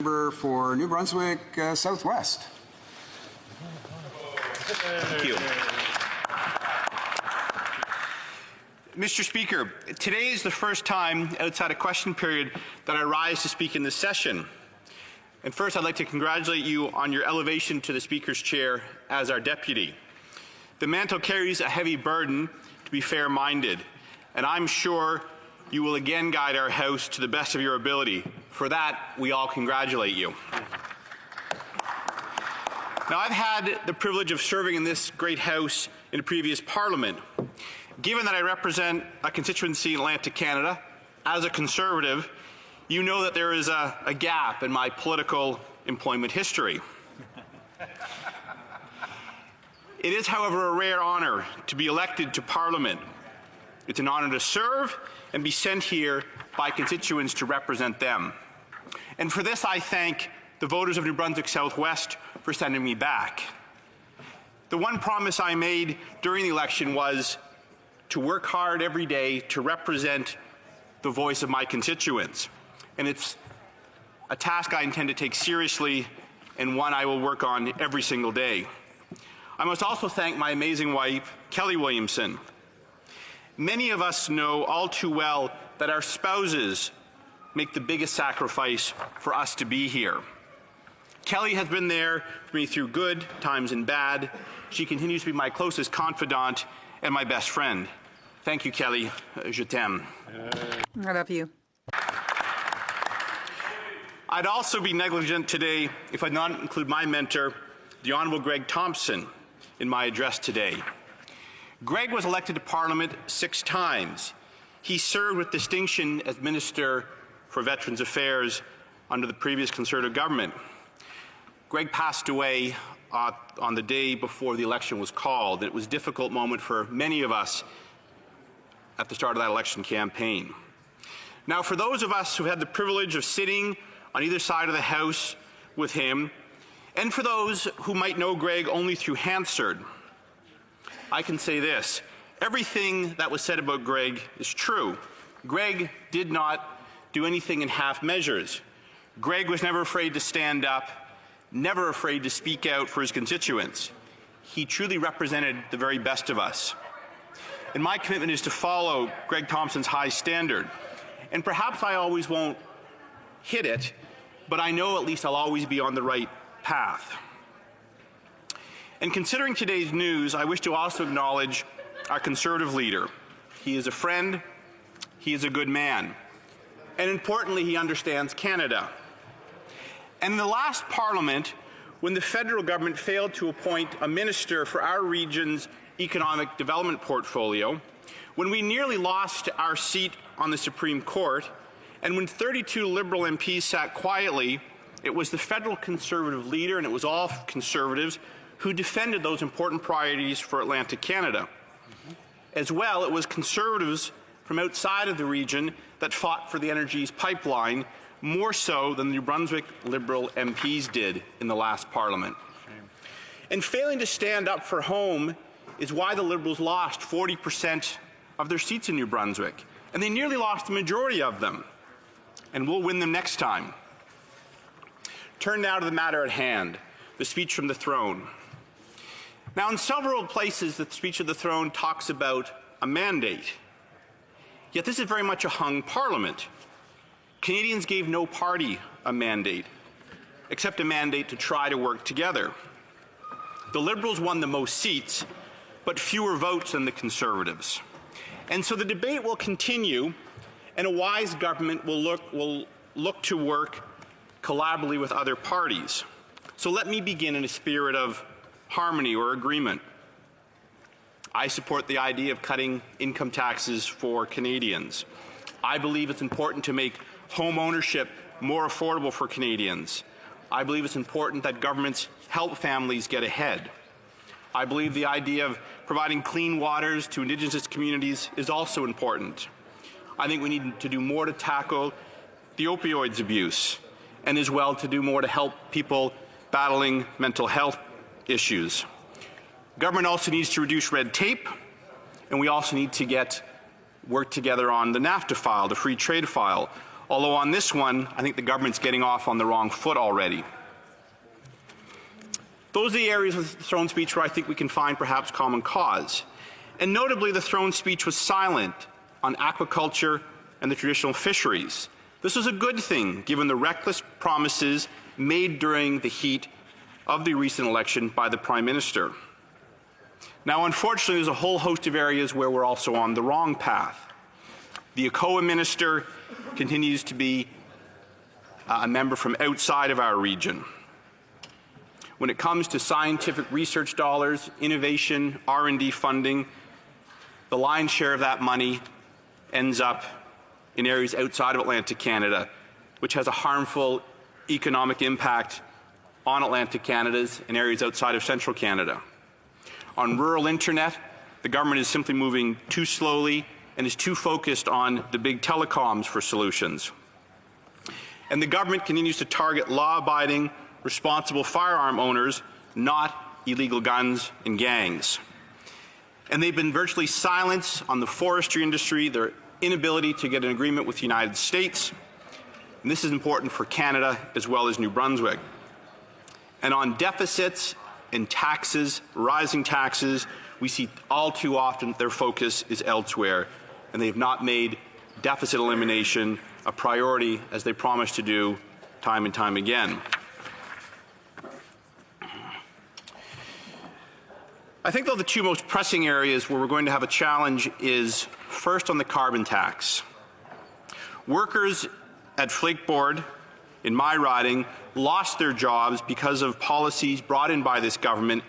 Member for New Brunswick Southwest. Thank you. Mr. Speaker, today is the first time outside a question period that I rise to speak in this session. And first, I'd like to congratulate you on your elevation to the Speaker's chair as our deputy. The mantle carries a heavy burden to be fair-minded, and I'm sure you will again guide our House to the best of your ability. For that, we all congratulate you. Now, I've had the privilege of serving in this great House in a previous Parliament. Given that I represent a constituency in Atlantic Canada, as a Conservative, you know that there is a gap in my political employment history. It is, however, a rare honour to be elected to Parliament. It's an honour to serve and be sent here by constituents to represent them. And for this, I thank the voters of New Brunswick Southwest for sending me back. The one promise I made during the election was to work hard every day to represent the voice of my constituents. And it's a task I intend to take seriously and one I will work on every single day. I must also thank my amazing wife, Kelly Williamson. Many of us know all too well that our spouses make the biggest sacrifice for us to be here. Kelly has been there for me through good times and bad. She continues to be my closest confidant and my best friend. Thank you, Kelly. Je t'aime. I love you. I'd also be negligent today if I did not include my mentor, the Honourable Greg Thompson, in my address today. Greg was elected to Parliament 6 times. He served with distinction as Minister for Veterans Affairs under the previous Conservative government. Greg passed away on the day before the election was called. It was a difficult moment for many of us at the start of that election campaign. Now, for those of us who had the privilege of sitting on either side of the House with him, and for those who might know Greg only through Hansard, I can say this. Everything that was said about Greg is true. Greg did not do anything in half measures. Greg was never afraid to stand up, never afraid to speak out for his constituents. He truly represented the very best of us. And my commitment is to follow Greg Thompson's high standard. And perhaps I always won't hit it, but I know at least I'll always be on the right path. And considering today's news, I wish to also acknowledge our Conservative leader. He is a friend, he is a good man, and importantly, he understands Canada. And in the last Parliament, when the federal government failed to appoint a minister for our region's economic development portfolio, when we nearly lost our seat on the Supreme Court, and when 32 Liberal MPs sat quietly, it was the federal Conservative leader, and it was all Conservatives, who defended those important priorities for Atlantic Canada. As well, it was Conservatives from outside of the region that fought for the Energy East pipeline, more so than the New Brunswick Liberal MPs did in the last Parliament. And failing to stand up for home is why the Liberals lost 40% of their seats in New Brunswick, and they nearly lost the majority of them. And we'll win them next time. Turn now to the matter at hand, the speech from the throne. Now, in several places, the speech of the throne talks about a mandate. Yet this is very much a hung Parliament. Canadians gave no party a mandate, except a mandate to try to work together. The Liberals won the most seats, but fewer votes than the Conservatives. And so the debate will continue, and a wise government will look to work collaboratively with other parties. So let me begin in a spirit of harmony or agreement. I support the idea of cutting income taxes for Canadians. I believe it's important to make home ownership more affordable for Canadians. I believe it's important that governments help families get ahead. I believe the idea of providing clean waters to Indigenous communities is also important. I think we need to do more to tackle the opioids abuse, and as well to do more to help people battling mental health issues. Government also needs to reduce red tape, and we also need to work together on the NAFTA file, the free trade file. Although on this one, I think the government's getting off on the wrong foot already. Those are the areas of the throne speech where I think we can find perhaps common cause. And notably, the throne speech was silent on aquaculture and the traditional fisheries. This was a good thing, given the reckless promises made during the heat of the recent election by the Prime Minister. Now, unfortunately, there's a whole host of areas where we're also on the wrong path. The ECOA Minister continues to be a member from outside of our region. When it comes to scientific research dollars, innovation, R&D funding, the lion's share of that money ends up in areas outside of Atlantic Canada, which has a harmful economic impact on Atlantic Canada's and areas outside of central Canada. On rural internet, the government is simply moving too slowly and is too focused on the big telecoms for solutions. And the government continues to target law-abiding, responsible firearm owners, not illegal guns and gangs. And they've been virtually silent on the forestry industry, their inability to get an agreement with the United States. And this is important for Canada as well as New Brunswick. And on deficits and taxes, rising taxes, we see all too often their focus is elsewhere, and they've not made deficit elimination a priority as they promised to do time and time again. I think, though, the two most pressing areas where we're going to have a challenge is first on the carbon tax. Workers at Flakeboard, in my riding, lost their jobs because of policies brought in by this government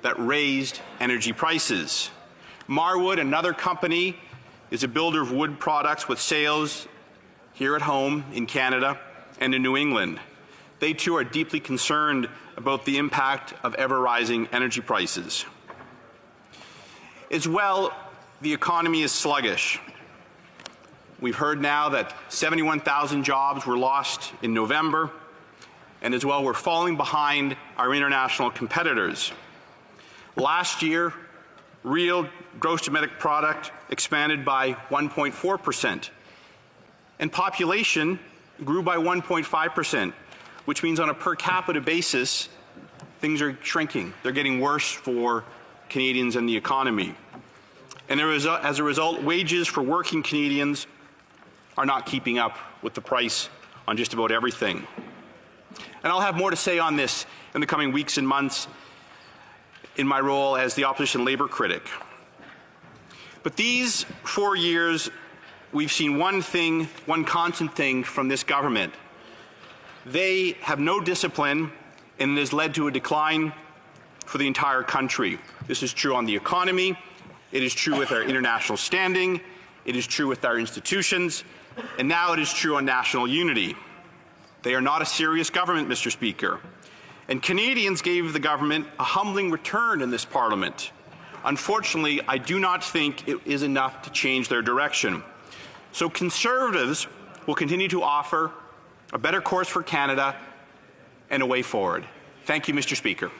that raised energy prices. Marwood, another company, is a builder of wood products with sales here at home in Canada and in New England. They too are deeply concerned about the impact of ever-rising energy prices. As well, the economy is sluggish. We've heard now that 71,000 jobs were lost in November, and as well, we're falling behind our international competitors. Last year, real gross domestic product expanded by 1.4%, and population grew by 1.5%, which means on a per capita basis, things are shrinking. They're getting worse for Canadians and the economy. And as a result, wages for working Canadians are not keeping up with the price on just about everything. And I'll have more to say on this in the coming weeks and months in my role as the opposition Labour critic. But these 4 years, we've seen one thing, one constant thing from this government. They have no discipline, and it has led to a decline for the entire country. This is true on the economy, it is true with our international standing, it is true with our institutions, and now it is true on national unity. They are not a serious government, Mr. Speaker. And Canadians gave the government a humbling return in this Parliament. Unfortunately, I do not think it is enough to change their direction. So Conservatives will continue to offer a better course for Canada and a way forward. Thank you, Mr. Speaker.